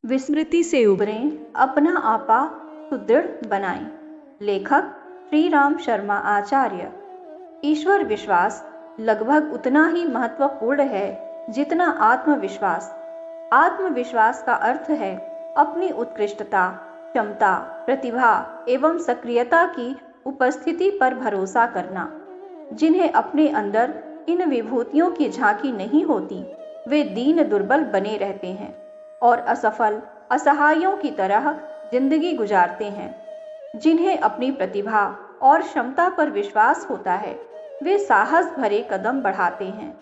विस्मृति से उबरें, अपना आपा सुदृढ़ बनाएं। लेखक श्री राम शर्मा आचार्य। ईश्वर विश्वास लगभग उतना ही महत्वपूर्ण है जितना आत्मविश्वास। आत्मविश्वास का अर्थ है अपनी उत्कृष्टता, क्षमता, प्रतिभा एवं सक्रियता की उपस्थिति पर भरोसा करना। जिन्हें अपने अंदर इन विभूतियों की झांकी नहीं होती, वे दीन दुर्बल बने रहते हैं और असफल असहायों की तरह जिंदगी गुजारते हैं। जिन्हें अपनी प्रतिभा और क्षमता पर विश्वास होता है, वे साहस भरे कदम बढ़ाते हैं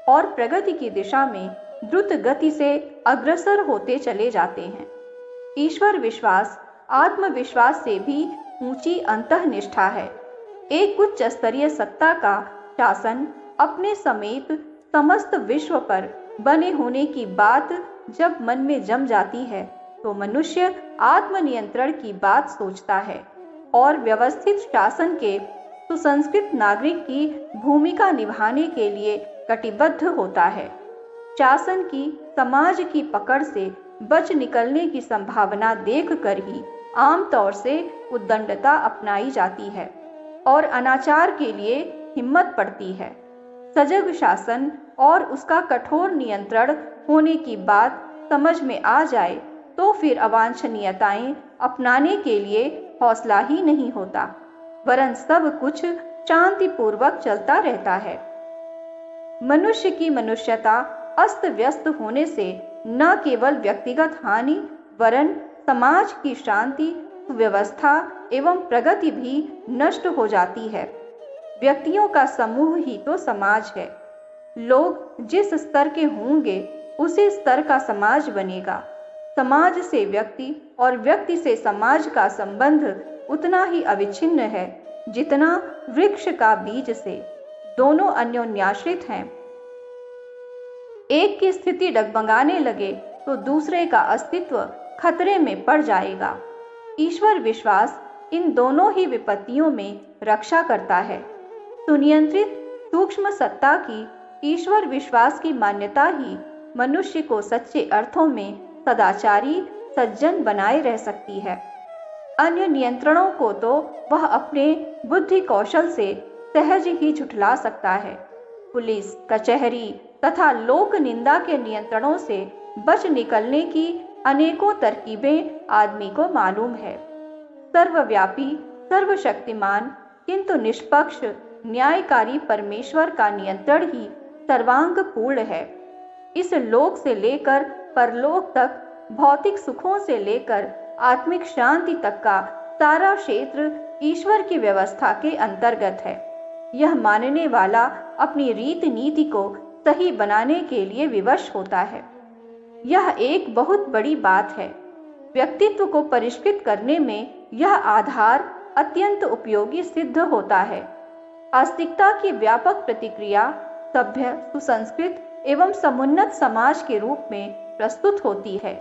और प्रगति की दिशा में द्रुत गति से अग्रसर होते चले जाते हैं। ईश्वर विश्वास आत्मविश्वास से भी ऊंची अंतःनिष्ठा है। एक उच्च स्तरीय सत्ता का शासन अपने समेत समस्त विश्व पर बने होने की बात जब मन में जम जाती है, तो मनुष्य आत्मनियंत्रण की बात सोचता है और व्यवस्थित शासन के सुसंस्कृत नागरिक की भूमिका निभाने के लिए कटिबद्ध होता है। शासन की समाज की पकड़ से बच निकलने की संभावना देखकर ही आमतौर से उद्दंडता अपनाई जाती है और अनाचार के लिए हिम्मत पड़ती है। सजग शासन और उसका कठोर नियंत्रण होने की बात समझ में आ जाए तो फिर अवांछनीयताएं अपनाने के लिए हौसला ही नहीं होता, वरन सब कुछ शांतिपूर्वक चलता रहता है। मनुष्य की मनुष्यता अस्त व्यस्त होने से न केवल व्यक्तिगत हानि वरन समाज की शांति, सुव्यवस्था एवं प्रगति भी नष्ट हो जाती है। व्यक्तियों का समूह ही तो समाज है। लोग जिस स्तर के होंगे उसी स्तर का समाज बनेगा। समाज से व्यक्ति और व्यक्ति से समाज का संबंध उतना ही अविच्छिन्न है जितना वृक्ष का बीज से। दोनों अन्योन्याश्रित हैं। एक की स्थिति डगमगाने लगे तो दूसरे का अस्तित्व खतरे में पड़ जाएगा। ईश्वर विश्वास इन दोनों ही विपत्तियों में रक्षा करता है। सुनियंत्रित सूक्ष्म सत्ता की ईश्वर विश्वास की मान्यता ही मनुष्य को सच्चे अर्थों में सदाचारी सज्जन बनाए रह सकती है। अन्य नियंत्रणों को तो वह अपने बुद्धि कौशल से सहज ही झुठला सकता है। पुलिस, कचहरी तथा लोक निंदा के नियंत्रणों से बच निकलने की अनेकों तरकीबें आदमी को मालूम है। सर्वव्यापी, सर्वशक्तिमान किंतु निष्पक्ष, न्यायकारी परमेश्वर का नियंत्रण ही सर्वांग पूर्ण है। इस लोक से लेकर परलोक तक, भौतिक सुखों से लेकर आत्मिक शांति तक का सारा क्षेत्र ईश्वर की व्यवस्था के अंतर्गत है। यह मानने वाला अपनी रीत नीति को सही बनाने के लिए विवश होता है। यह एक बहुत बड़ी बात है। व्यक्तित्व को परिष्कृत करने में यह आधार अत्यंत उपयोगी सिद्ध होता है। आस्तिकता की व्यापक प्रतिक्रिया सभ्य, सुसंस्कृत एवं समुन्नत समाज के रूप में प्रस्तुत होती है।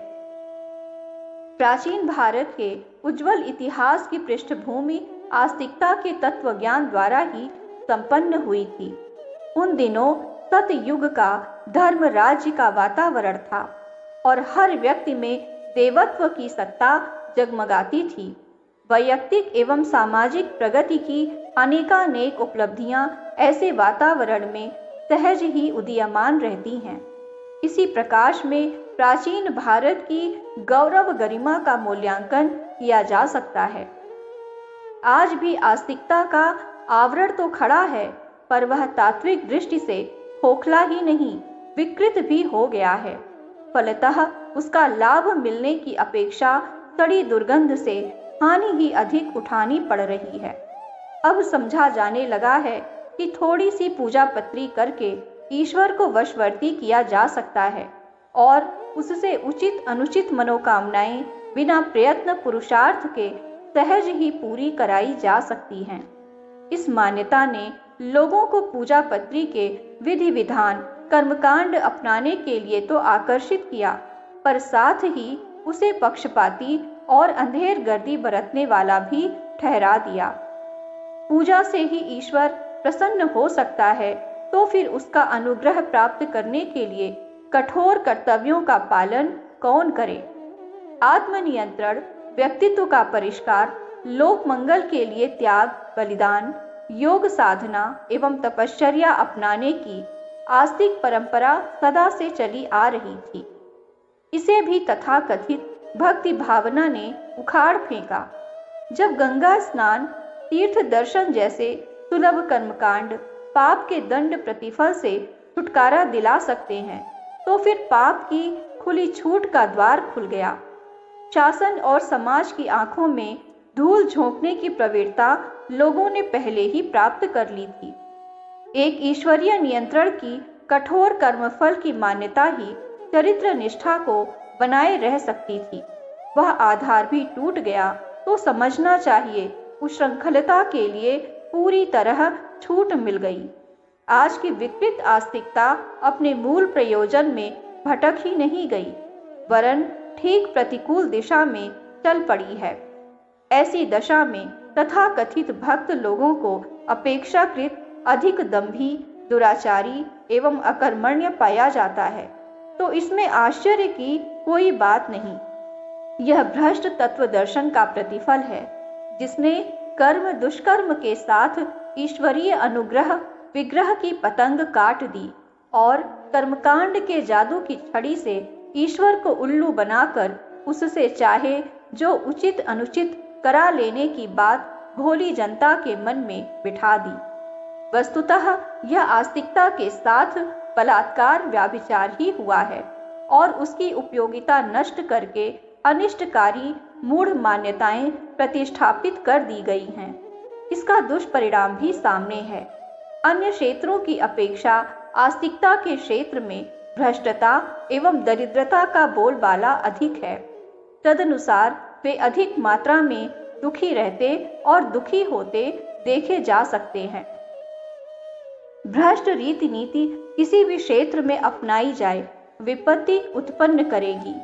प्राचीन भारत के उज्जवल इतिहास की पृष्ठभूमि आस्तिकता के तत्वज्ञान द्वारा ही संपन्न हुई थी। उन दिनों सतयुग का धर्म राज्य का वातावरण था और हर व्यक्ति में देवत्व की सत्ता जगमगाती थी। वैयक्तिक एवं सामाजिक प्रगति की अनेकानेक उपलब्धियां ऐसे वातावरण में सहज ही उदीयमान रहती हैं। इसी प्रकाश में प्राचीन भारत की गौरव गरिमा का मूल्यांकन किया जा सकता है। आज भी आस्तिकता का आवरण तो खड़ा है, पर वह तात्विक दृष्टि से खोखला ही नहीं, विकृत भी हो गया है। फलतः उसका लाभ मिलने की अपेक्षा सड़ी दुर्गंध से हानि ही अधिक उठानी पड़ रही है। अब समझा जाने लगा है कि थोड़ी सी पूजा पत्री करके ईश्वर को वशवर्ती किया जा सकता है और उससे उचित अनुचित मनोकामनाएं बिना प्रयत्न पुरुषार्थ के सहज ही पूरी कराई जा सकती हैं। इस मान्यता ने लोगों को पूजा पत्री के विधि विधान, कर्मकांड अपनाने के लिए तो आकर्षित किया, पर साथ ही उसे पक्षपाती और अंधेर गर्दी बरतने वाला भी ठहरा दिया। पूजा से ही ईश्वर प्रसन्न हो सकता है, तो फिर उसका अनुग्रह प्राप्त करने के लिए कठोर कर्तव्यों का पालन कौन करे। आत्मनियंत्रण, व्यक्तित्व का परिष्कार, लोक मंगल के लिए त्याग, बलिदान, योग साधना एवं तपश्चर्या अपनाने की आस्तिक परंपरा सदा से चली आ रही थी। इसे भी तथाकथित भक्ति भावना ने उखाड़ फेंका। जब गंगा स्नान, तीर्थ दर्शन जैसे सुलभ कर्मकांड पाप के दंड प्रतिफल से छुटकारा दिला सकते हैं, तो फिर पाप की खुली छूट का द्वार खुल गया। शासन और समाज की आंखों में धूल झोंकने की प्रवृत्ता लोगों ने पहले ही प्राप्त कर ली थी। एक ईश्वरीय नियंत्रण की कठोर कर्मफल की मान्यता ही चरित्र निष्ठा को बनाए रह सकती थी। वह आधार भी टूट गया तो समझना चाहिए उच्छृंखलता के लिए पूरी तरह छूट मिल गई। आज की विकृत आस्तिकता अपने मूल प्रयोजन में भटक ही नहीं गई, वरन ठीक प्रतिकूल दिशा में चल पड़ी है। ऐसी दशा में तथाकथित भक्त लोगों को अपेक्षाकृत अधिक दंभी, दुराचारी एवं अकर्मण्य पाया जाता है, तो इसमें आश्चर्य की कोई बात नहीं। यह भ्रष्ट तत्व दर्शन का प्रतिफल है, जिसने कर्म दुष्कर्म के साथ ईश्वरीय अनुग्रह विग्रह की पतंग काट दी और कर्मकांड के जादू की छड़ी से ईश्वर को उल्लू बनाकर उससे चाहे जो उचित अनुचित करा लेने की बात भोली जनता के मन में बिठा दी। वस्तुतः यह आस्तिकता के साथ बलात्कार व्याभिचार ही हुआ है और उसकी उपयोगिता नष्ट करके अनिष्टकारी मूढ़ मान्यताएं प्रतिष्ठापित कर दी गई हैं। इसका दुष्परिणाम भी सामने है। अन्य क्षेत्रों की अपेक्षा आस्तिकता के क्षेत्र में भ्रष्टता एवं दरिद्रता का बोलबाला अधिक है। तदनुसार वे अधिक मात्रा में दुखी रहते और दुखी होते देखे जा सकते हैं। भ्रष्ट रीति नीति किसी भी क्षेत्र में अपनाई जाए विपत्ति उत्पन्न करेगी।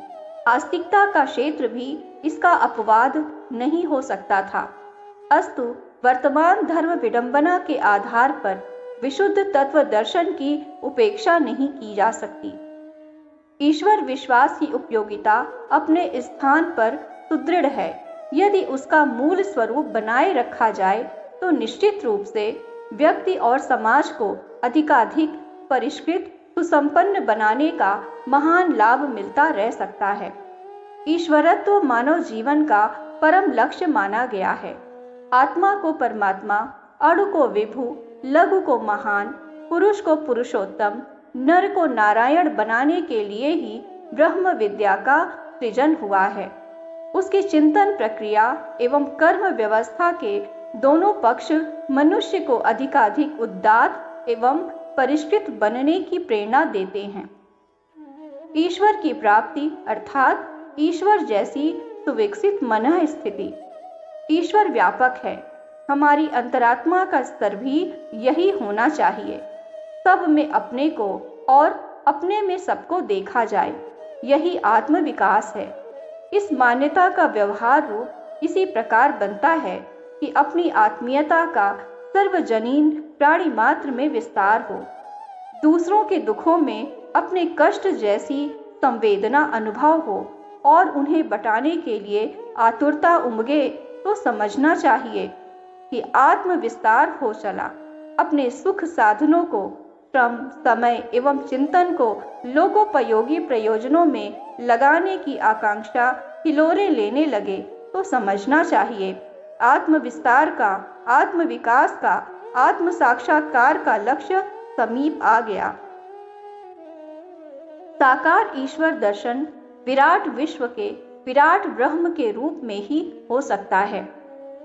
आस्तिकता का क्षेत्र भी इसका अपवाद नहीं हो सकता था। अस्तु वर्तमान धर्म विडंबना के आधार पर विशुद्ध तत्व दर्शन की उपेक्षा नहीं की जा सकती। ईश्वर विश्वास की उपयोगिता अपने स्थान पर सुदृढ़ है। यदि उसका मूल स्वरूप बनाए रखा जाए तो निश्चित रूप से व्यक्ति और समाज को अधिकाधिक परिष्कृत सुसंपन्न बनाने का महान लाभ मिलता रह सकता है। ईश्वरत्व मानव जीवन का परम लक्ष्य माना गया है। आत्मा को परमात्मा, अणु को विभु, लघु को महान, पुरुष को पुरुषोत्तम, नर को नारायण बनाने के लिए ही ब्रह्म विद्या का सृजन हुआ है। उसकी चिंतन प्रक्रिया एवं कर्म व्यवस्था के दोनों पक्ष मनुष्य को अधिकाधिक उदात्त एवं परिष्कृत बनने की प्रेरणा देते हैं। ईश्वर की प्राप्ति अर्थात ईश्वर जैसी सुविकसित मन स्थिति। ईश्वर व्यापक है, हमारी अंतरात्मा का स्तर भी यही होना चाहिए। सब में अपने को और अपने में सबको देखा जाए, यही आत्म विकास है। इस मान्यता का व्यवहार रूप इसी प्रकार बनता है कि अपनी आत्मीयता का सर्वजनीन प्राणी मात्र में विस्तार हो। दूसरों के दुखों में अपने कष्ट जैसी संवेदना अनुभव हो और उन्हें बटाने के लिए आतुरता उमगे तो समझना चाहिए कि आत्म विस्तार हो चला। अपने सुख साधनों को, श्रम, समय एवं चिंतन को लोकोपयोगी प्रयोजनों में लगाने की आकांक्षा हिलोरे लेने लगे तो समझना चाहिए आत्म विस्तार का, आत्म विकास का, आत्म साक्षात्कार का लक्ष्य समीप आ गया। साकार ईश्वर दर्शन विराट विश्व के विराट ब्रह्म के रूप में ही हो सकता है।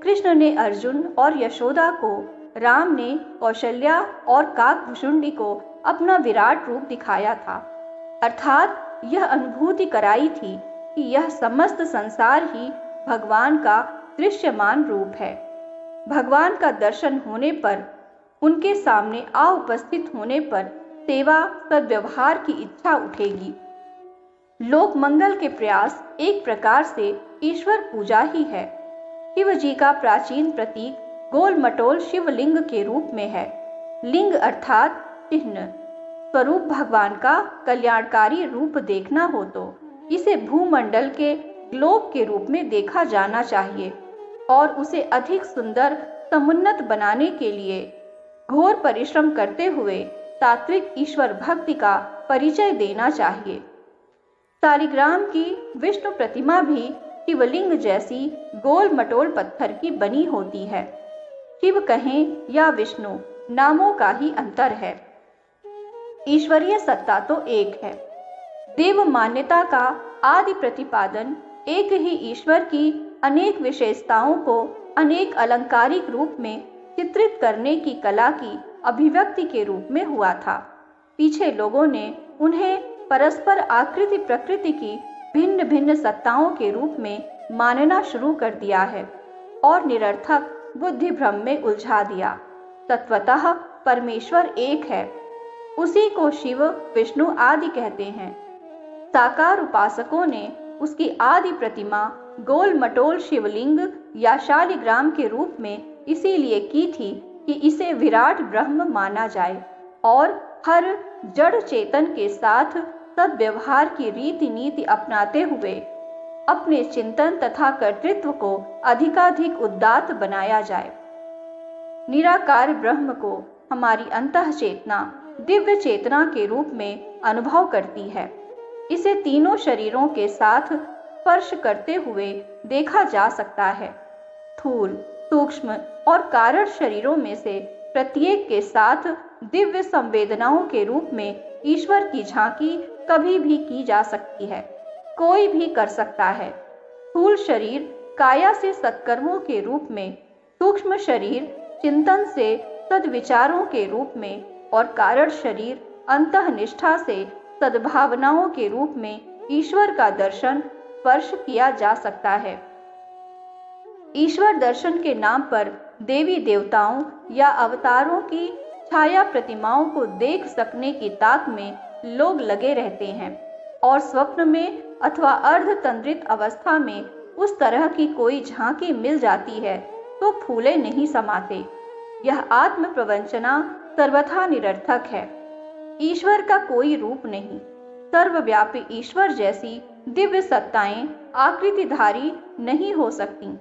कृष्ण ने अर्जुन और यशोदा को, राम ने कौशल्या और काकभुषुंडी को अपना विराट रूप दिखाया था। अर्थात यह अनुभूति कराई थी कि यह समस्त संसार ही भगवान का दृश्यमान रूप है। भगवान का दर्शन होने पर, उनके सामने आ उपस्थित होने पर सेवा सद्व्यवहार की इच्छा उठेगी। लोक मंगल के प्रयास एक प्रकार से ईश्वर पूजा ही है। शिव जी का प्राचीन प्रतीक गोल मटोल शिवलिंग के रूप में है। लिंग अर्थात चिन्ह। स्वरूप भगवान का कल्याणकारी रूप देखना हो तो इसे भूमंडल के ग्लोब के रूप में देखा जाना चाहिए और उसे अधिक सुंदर समुन्नत बनाने के लिए घोर परिश्रम करते हुए तात्विक ईश्वर भक्ति का परिचय देना चाहिए। सालिग्राम की विष्णु प्रतिमा भी शिवलिंग जैसी गोल मटोल पत्थर की बनी होती है। शिव कहें या विष्णु, नामों का ही अंतर है, ईश्वरीय सत्ता तो एक है। देव मान्यता का आदि प्रतिपादन एक ही ईश्वर की अनेक विशेषताओं को अनेक अलंकारिक रूप में चित्रित करने की कला की अभिव्यक्ति के रूप में हुआ था। पीछे लोगों ने उन्हें परस्पर आकृति प्रकृति की भिन्न भिन्न सत्ताओं के रूप में मानना शुरू कर दिया है और निरर्थक बुद्धि भ्रम में उलझा दिया। तत्वतः परमेश्वर एक है, उसी को शिव विष्णु आदि कहते हैं। साकार उपासकों ने उसकी आदि प्रतिमा गोल मटोल शिवलिंग या शालिग्राम के रूप में इसीलिए की थी कि इसे विराट ब्रह्म माना जाए और हर जड़ चेतन के साथ सद्व्यवहार की रीति नीति अपनाते हुए अपने चिंतन तथा कर्तृत्व को अधिकाधिक उदात्त बनाया जाए। निराकार ब्रह्म को हमारी अंतः चेतना दिव्य चेतना के रूप में अनुभव करती है। इसे तीनों शरीरों के साथ स्पर्श करते हुए देखा जा सकता है। स्थूल, सूक्ष्म और कारण शरीरों में से प्रत्येक के साथ दिव्य संवेदनाओं के रूप में ईश्वर की झांकी कभी भी की जा सकती है, कोई भी कर सकता है। स्थूल शरीर काया से सत्कर्मों के रूप में, सूक्ष्म शरीर चिंतन से सद्विचारों के रूप में और कारण शरीर अंतःनिष्ठा से सद्भावनाओं के रूप में ईश्वर का दर्शन स्पर्श किया जा सकता है। ईश्वर दर्शन के नाम पर देवी देवताओं या अवतारों की छाया प्रतिमाओं को देख सकने की ताक में लोग लगे रहते हैं और स्वप्न में अथवा अर्धतंत्रित अवस्था में उस तरह की कोई झांकी मिल जाती है तो फूले नहीं समाते। यह आत्म प्रवंचना सर्वथा निरर्थक है। ईश्वर का कोई रूप नहीं, सर्वव्यापी ईश्वर जैसी दिव्य सत्ताएं आकृतिधारी नहीं हो सकती।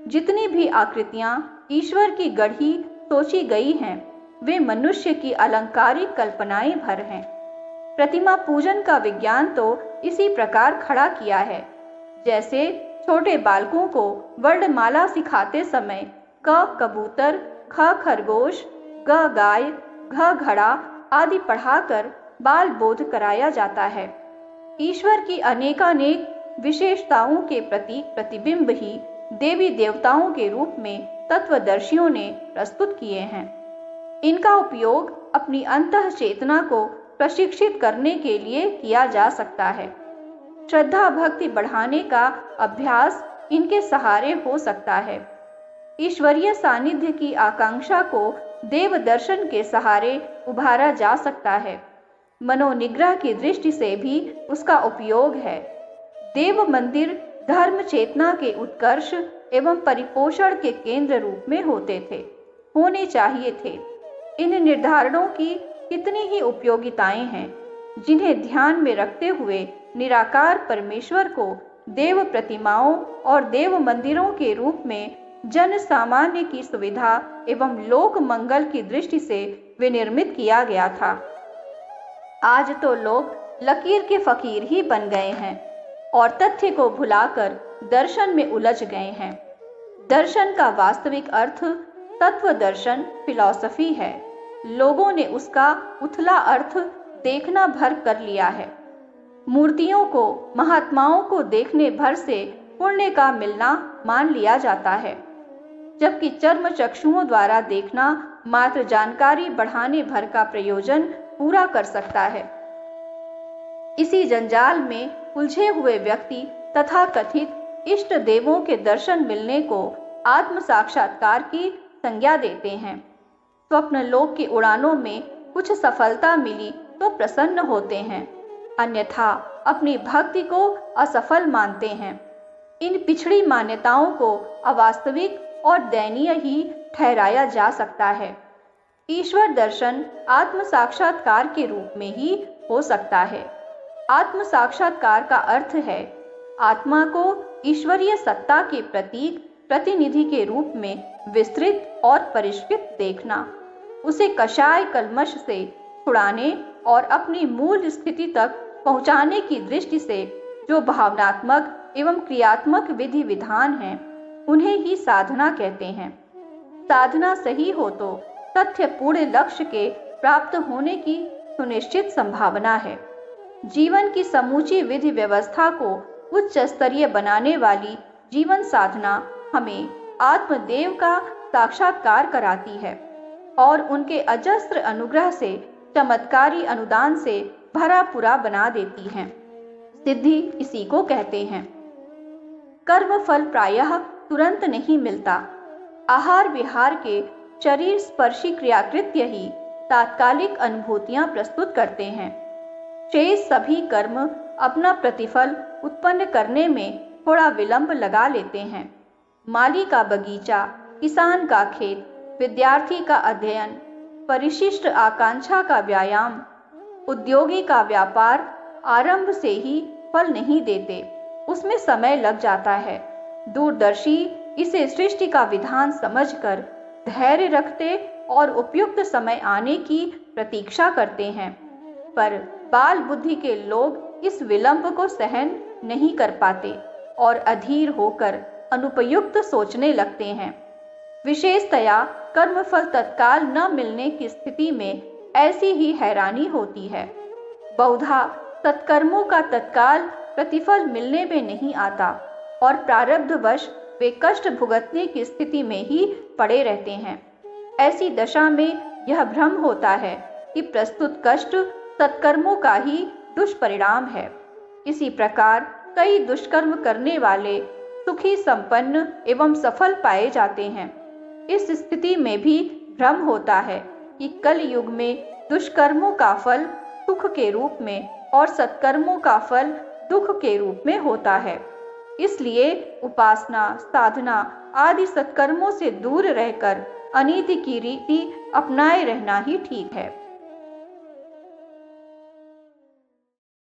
जितनी भी आकृतियां ईश्वर की गढ़ी सोची गई हैं, वे मनुष्य की अलंकारिक कल्पनाएं भर हैं। प्रतिमा पूजन का विज्ञान तो इसी प्रकार खड़ा किया है, जैसे छोटे बालकों को वर्णमाला सिखाते समय क कबूतर, ख खरगोश, ग गाय, घ घड़ा आदि पढ़ाकर बाल बोध कराया जाता है। ईश्वर की अनेकानेक विशेषताओं के प्रतीक प्रतिबिंब ही देवी देवताओं के रूप में तत्वदर्शियों ने प्रस्तुत किए हैं। इनका उपयोग अपनी अंतः चेतना को प्रशिक्षित करने के लिए किया जा सकता है। श्रद्धा भक्ति बढ़ाने का अभ्यास इनके सहारे हो सकता है। ईश्वरीय सानिध्य की आकांक्षा को देव दर्शन के सहारे उभारा जा सकता है। मनोनिग्रह की दृष्टि से भी उसका उपयोग है। देव मंदिर धर्म चेतना के उत्कर्ष एवं परिपोषण के केंद्र रूप में होने चाहिए थे। इन निर्धारणों की कितनी ही उपयोगिताएं हैं, जिन्हें ध्यान में रखते हुए निराकार परमेश्वर को देव प्रतिमाओं और देव मंदिरों के रूप में जन सामान्य की सुविधा एवं लोक मंगल की दृष्टि से विनिर्मित किया गया था। आज तो लोग लकीर के फकीर ही बन गए हैं और तथ्य को भुलाकर दर्शन में उलझ गए हैं। दर्शन का वास्तविक अर्थ तत्व दर्शन फिलॉसफी है। लोगों ने उसका उथला अर्थ देखना भर कर लिया है। मूर्तियों को, महात्माओं को देखने भर से पुण्य का मिलना मान लिया जाता है, जबकि चर्म चक्षुओं द्वारा देखना मात्र जानकारी बढ़ाने भर का प्रयोजन पूरा कर सकता है। इसी जंजाल में उलझे हुए व्यक्ति तथा कथित इष्ट देवों के दर्शन मिलने को आत्म साक्षात्कार की संज्ञा देते हैं। स्वप्न लोक की उड़ानों में कुछ सफलता मिली तो प्रसन्न होते हैं, अन्यथा अपनी भक्ति को असफल मानते हैं। इन पिछड़ी मान्यताओं को अवास्तविक और दयनीय ही ठहराया जा सकता है। ईश्वर दर्शन आत्म साक्षात्कार के रूप में ही हो सकता है। आत्म साक्षात्कार का अर्थ है आत्मा को ईश्वरीय सत्ता के प्रतीक प्रतिनिधि के रूप में विस्तृत और परिष्कृत देखना, उसे कषाय कल्मश से छुड़ाने और अपनी मूल स्थिति तक पहुंचाने की दृष्टि से जो भावनात्मक एवं क्रियात्मक विधि विधान हैं, उन्हें ही साधना कहते हैं। साधना सही हो तो तथ्यपूर्ण लक्ष्य के प्राप्त होने की सुनिश्चित संभावना है। जीवन की समूची विधि व्यवस्था को उच्च स्तरीय बनाने वाली जीवन साधना हमें आत्मदेव का साक्षात्कार कराती है और उनके अजस्त्र अनुग्रह से चमत्कारी अनुदान से भरा पूरा बना देती है। सिद्धि इसी को कहते हैं। कर्म फल प्रायः तुरंत नहीं मिलता। आहार विहार के शरीर स्पर्शी क्रियाकृत्य ही तात्कालिक अनुभूतियां प्रस्तुत करते हैं। शेष सभी कर्म अपना प्रतिफल उत्पन्न करने में थोड़ा विलंब लगा लेते हैं। माली का बगीचा, किसान का खेत, विद्यार्थी का अध्ययन, परिशिष्ट आकांक्षा का व्यायाम, उद्योगी का व्यापार आरंभ से ही फल नहीं देते, उसमें समय लग जाता है। दूरदर्शी इसे सृष्टि का विधान समझकर धैर्य रखते और उपयुक्त समय आने की प्रतीक्षा करते हैं, पर बाल बुद्धि के लोग इस विलंब को सहन नहीं कर पाते और अधीर होकर अनुपयुक्त सोचने लगते हैं। विशेषतया कर्मफल तत्काल न मिलने की स्थिति में ऐसी ही हैरानी होती है। बहुधा सत्कर्मों का तत्काल प्रतिफल मिलने में नहीं आता और प्रारब्धवश वे कष्ट भुगतने की स्थिति में ही पड़े रहते हैं। ऐसी दशा में यह भ्रम होता है कि प्रस्तुत कष्ट सत्कर्मों का ही दुष्परिणाम है। इसी प्रकार कई दुष्कर्म करने वाले सुखी, संपन्न एवं सफल पाए जाते हैं। इस स्थिति में भी भ्रम होता है कि कल युग में दुष्कर्मों का फल सुख के रूप में और सत्कर्मों का फल दुख के रूप में होता है। इसलिए उपासना, साधना आदि सत्कर्मों से दूर रहकर अनीति की रीति अपनाए रहना ही ठीक है।